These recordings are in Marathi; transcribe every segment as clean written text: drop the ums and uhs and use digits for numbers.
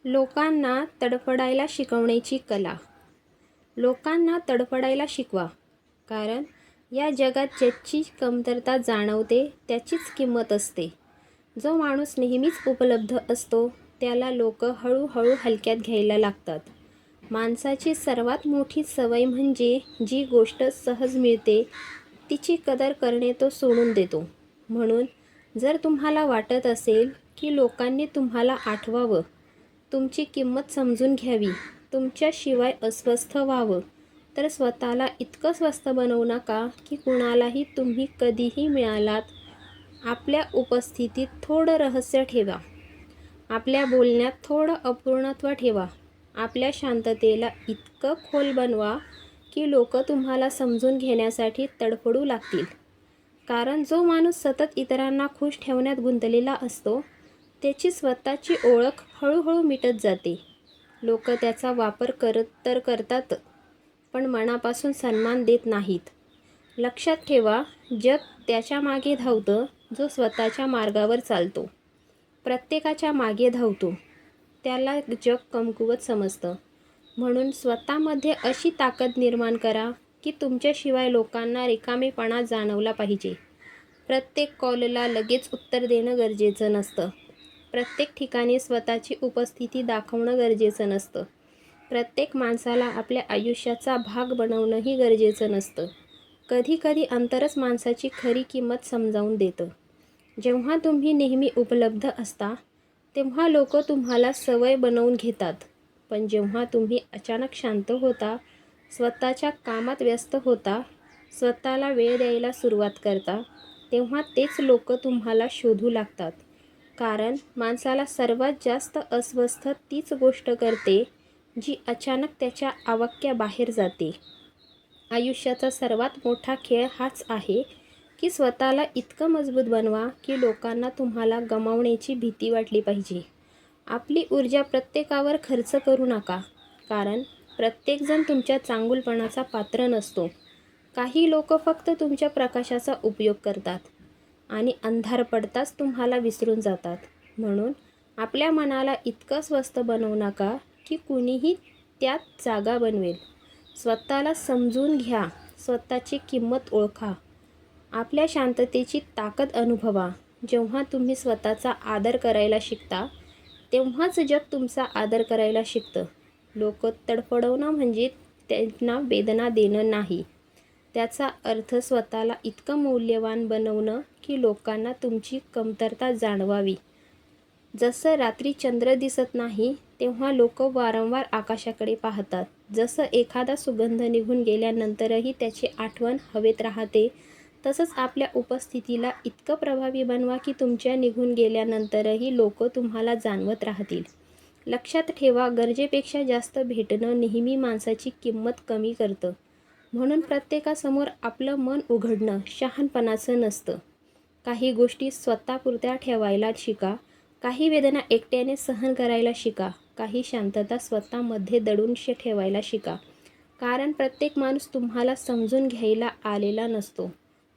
लोकांना तडफडायला शिकवण्याची कला. लोकांना तडफडायला शिकवा, कारण या जगात ज्याची कमतरता जाणवते त्याचीच किंमत असते. जो माणूस नेहमीच उपलब्ध असतो त्याला लोक हळूहळू हलक्यात घ्यायला लागतात. माणसाची सर्वात मोठी सवय म्हणजे जी गोष्ट सहज मिळते तिची कदर करणे तो सोडून देतो. म्हणून जर तुम्हाला वाटत असेल की लोकांनी तुम्हाला आठवावं, तुमची किंमत समजून घ्यावी, तुमच्याशिवाय अस्वस्थ व्हावं, तर स्वतःला इतकं स्वस्त बनवू नका की कुणालाही तुम्ही कधीही मिळालात. आपल्या उपस्थितीत थोडं रहस्य ठेवा. आपल्या बोलण्यात थोडं अपूर्णत्व ठेवा. आपल्या शांततेला इतकं खोल बनवा की लोक तुम्हाला समजून घेण्यासाठी तडफडू लागतील. कारण जो माणूस सतत इतरांना खुश ठेवण्यात गुंतलेला असतो त्याची स्वतःची ओळख हळूहळू मिटत जाते. लोक त्याचा वापर करतात, पण मनापासून सन्मान देत नाहीत. लक्षात ठेवा, जग त्याच्या मागे धावतं जो स्वतःच्या मार्गावर चालतो. प्रत्येकाच्या मागे धावतो त्याला जग कमकुवत समजतं. म्हणून स्वतःमध्ये अशी ताकद निर्माण करा की तुमच्याशिवाय लोकांना रिकामेपणा जाणवला पाहिजे. प्रत्येक कॉलला लगेच उत्तर देणं गरजेचं नसतं. प्रत्येक ठिकाणी स्वतःची उपस्थिती दाखवणं गरजेचं नसतं. प्रत्येक माणसाला आपल्या आयुष्याचा भाग बनवणंही गरजेचं नसतं. कधीकधी अंतरच माणसाची खरी किंमत समजावून देतं. जेव्हा तुम्ही नेहमी उपलब्ध असता तेव्हा लोक तुम्हाला सवय बनवून घेतात. पण जेव्हा तुम्ही अचानक शांत होता, स्वतःच्या कामात व्यस्त होता, स्वतःला वेळ द्यायला सुरुवात करता, तेव्हा तेच लोक तुम्हाला शोधू लागतात. कारण माणसाला सर्वात जास्त अस्वस्थ तीच गोष्ट करते जी अचानक त्याच्या आवाक्याबाहेर जाते. आयुष्याचा सर्वात मोठा खेळ हाच आहे की स्वतःला इतकं मजबूत बनवा की लोकांना तुम्हाला गमावण्याची भीती वाटली पाहिजे. आपली ऊर्जा प्रत्येकावर खर्च करू नका, कारण प्रत्येकजण तुमच्या चांगुलपणाचा पात्र नसतो. काही लोक फक्त तुमच्या प्रकाशाचा उपयोग करतात आणि अंधार पडताच तुम्हाला विसरून जातात. म्हणून आपल्या मनाला इतकं स्वस्त बनवू नका की कुणीही त्यात जागा बनवेल. स्वतःला समजून घ्या, स्वतःची किंमत ओळखा, आपल्या शांततेची ताकद अनुभवा. जेव्हा तुम्ही स्वतःचा आदर करायला शिकता तेव्हाच जग तुमचा आदर करायला शिकतं. लोक तडफडवणं म्हणजे त्यांना वेदना देणं नाही. त्याचा अर्थ स्वतःला इतकं मौल्यवान बनवणं की लोकांना तुमची कमतरता जाणवावी. जसं रात्री चंद्र दिसत नाही तेव्हा लोक वारंवार आकाशाकडे पाहतात, जसं एखादा सुगंध निघून गेल्यानंतरही त्याची आठवण हवेत राहते, तसंच आपल्या उपस्थितीला इतकं प्रभावी बनवा की तुमच्या निघून गेल्यानंतरही लोक तुम्हाला जाणवत राहतील. लक्षात ठेवा, गरजेपेक्षा जास्त भेटणं नेहमी माणसाची किंमत कमी करतं. म्हणून प्रत्येकासमोर आपलं मन उघडणं शहाणपणाचं नसतं. काही गोष्टी स्वतःपुरत्या ठेवायला शिका. काही वेदना एकट्याने सहन करायला शिका. काही शांतता स्वतःमध्ये दडून ठेवायला शिका. कारण प्रत्येक माणूस तुम्हाला समजून घ्यायला आलेला नसतो.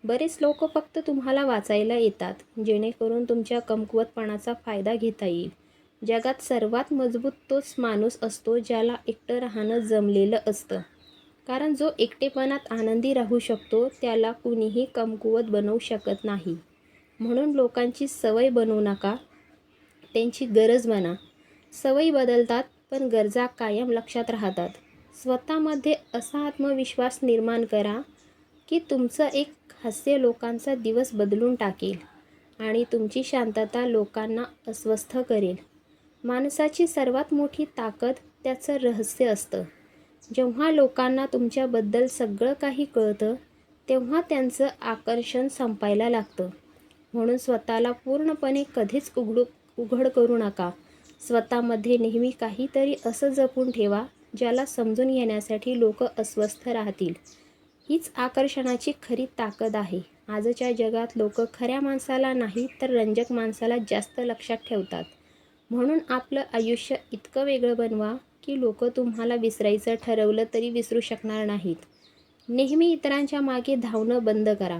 बरेच लोक फक्त तुम्हाला वाचायला येतात जेणेकरून तुमच्या कमकुवतपणाचा फायदा घेता येईल. जगात सर्वात मजबूत तोच माणूस असतो ज्याला एकटं राहणं जमलेलं असतं. कारण जो एकटेपणात आनंदी राहू शकतो त्याला कुणीही कमकुवत बनवू शकत नाही. म्हणून लोकांची सवय बनवू नका, त्यांची गरज बना. सवयी बदलतात पण गरजा कायम लक्षात राहतात. स्वतःमध्ये असा आत्मविश्वास निर्माण करा की तुमचं एक हास्य लोकांचा दिवस बदलून टाकेल आणि तुमची शांतता लोकांना अस्वस्थ करेल. माणसाची सर्वात मोठी ताकद त्याचं रहस्य असतं. जेव्हा लोकांना तुमच्याबद्दल सगळं काही कळतं तेव्हा त्यांचं आकर्षण संपायला लागतं. म्हणून स्वतःला पूर्णपणे कधीच उघड करू नका. स्वतःमध्ये नेहमी काहीतरी असं जपून ठेवा ज्याला समजून घेण्यासाठी लोक अस्वस्थ राहतील. हीच आकर्षणाची खरी ताकद आहे. आजच्या जगात लोक खऱ्या माणसाला नाही तर रंजक माणसाला जास्त लक्षात ठेवतात. म्हणून आपलं आयुष्य इतकं वेगळं बनवा की लोक तुम्हाला विसरायचं ठरवलं तरी विसरू शकणार नाहीत. नेहमी इतरांच्या मागे धावणं बंद करा.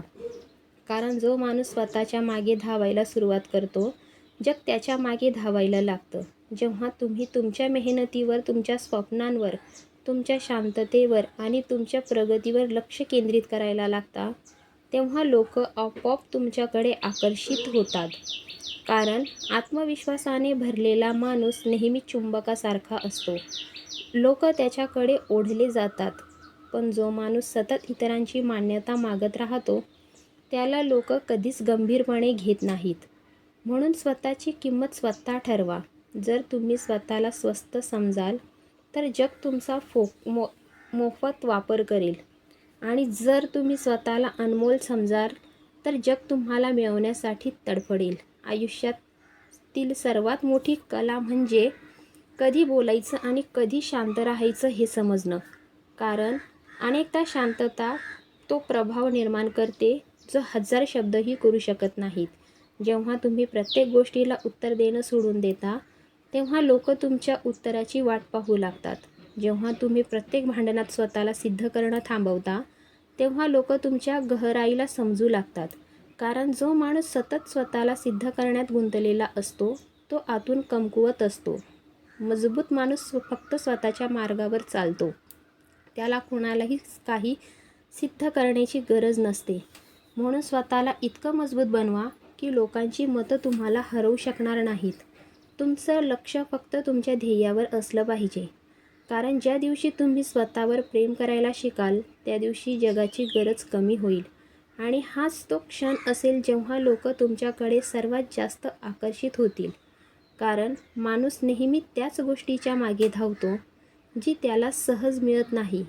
कारण जो माणूस स्वतःच्या मागे धावायला सुरुवात करतो जग त्याच्या मागे धावायला लागतं. जेव्हा तुम्ही तुमच्या मेहनतीवर, तुमच्या स्वप्नांवर, तुमच्या शांततेवर आणि तुमच्या प्रगतीवर लक्ष केंद्रित करायला लागता, तेव्हा लोक आपोआप तुमच्याकडे आकर्षित होतात. कारण आत्मविश्वासाने भरलेला माणूस नेहमी चुंबकासारखा असतो. लोक त्याच्याकडे ओढले जातात. पण जो माणूस सतत इतरांची मान्यता मागत राहतो, त्याला लोक कधीच गंभीरपणे घेत नाहीत. म्हणून स्वतःची किंमत स्वतः ठरवा. जर तुम्ही स्वतःला स्वस्त समजाल तर जग तुमचा मोफत वापर करेल, आणि जर तुम्ही स्वतःला अनमोल समजाल तर जग तुम्हाला मिळवण्यासाठी तडफडेल. आयुष्यातील सर्वात मोठी कला म्हणजे कधी बोलायचं आणि कधी शांत राहायचं हे समजणं. कारण अनेकदा शांतता तो प्रभाव निर्माण करते जो 1000 शब्दही करू शकत नाहीत. जेव्हा तुम्ही प्रत्येक गोष्टीला उत्तर देणं सोडून देता, तेव्हा लोक तुमच्या उत्तराची वाट पाहू लागतात. जेव्हा तुम्ही प्रत्येक भांडणात स्वतःला सिद्ध करणं थांबवता, तेव्हा लोक तुमच्या गहराईला समजू लागतात. कारण जो माणूस सतत स्वतःला सिद्ध करण्यात गुंतलेला असतो, तो आतून कमकुवत असतो. मजबूत माणूस फक्त स्वतःच्या मार्गावर चालतो. त्याला कुणालाही काही सिद्ध करण्याची गरज नसते. म्हणून स्वतःला इतकं मजबूत बनवा की लोकांची मतं तुम्हाला हरवू शकणार नाहीत. तुमचं लक्ष फक्त तुमच्या ध्येयावर असलं पाहिजे. कारण ज्या दिवशी तुम्ही स्वतःवर प्रेम करायला शिकाल, त्या दिवशी जगाची गरज कमी होईल. आणि हाच तो क्षण असेल जेव्हा लोक तुमच्याकडे सर्वात जास्त आकर्षित होतील. कारण माणूस नेहमी त्याच गोष्टीच्या मागे धावतो जी त्याला सहज मिळत नाही.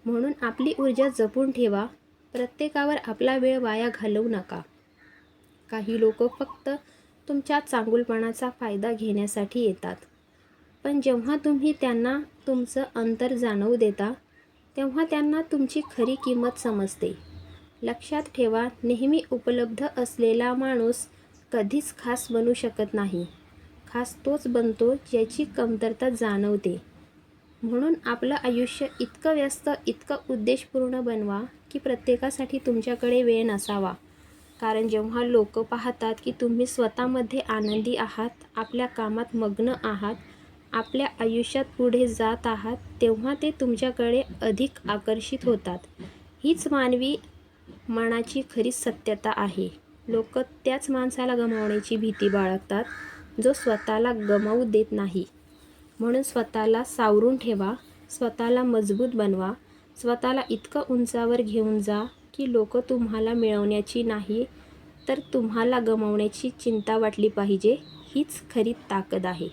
म्हणून आपली ऊर्जा जपून ठेवा. प्रत्येकावर आपला वेळ वाया घालवू नका. काही लोक फक्त तुमच्या चांगुलपणाचा फायदा घेण्यासाठी येतात. पण जेव्हा तुम्ही त्यांना तुमचं अंतर जाणवू देता, तेव्हा त्यांना तुमची खरी किंमत समजते. लक्षात ठेवा, नेहमी उपलब्ध असलेला माणूस कधीच खास बनू शकत नाही. खास तोच बनतो ज्याची कमतरता जाणवते. म्हणून आपलं आयुष्य इतकं व्यस्त, इतकं उद्देशपूर्ण बनवा की प्रत्येकासाठी तुमच्याकडे वेळ नसावा. कारण जेव्हा लोक पाहतात की तुम्ही स्वतःमध्ये आनंदी आहात, आपल्या कामात मग्न आहात, आपल्या आयुष्यात पुढे जात आहात, तेव्हा ते तुमच्याकडे अधिक आकर्षित होतात. हीच मानवी मनाची खरी सत्यता आहे. लोक त्याच माणसाला गमावण्याची भीती बाळगतात जो स्वतःला गमावू देत नाही. म्हणून स्वतःला सावरून ठेवा, स्वतःला मजबूत बनवा, स्वतःला इतकं उंचावर घेऊन जा की लोक तुम्हाला मिळवण्याची नाही तर तुम्हाला गमावण्याची चिंता वाटली पाहिजे. हीच खरी ताकद आहे.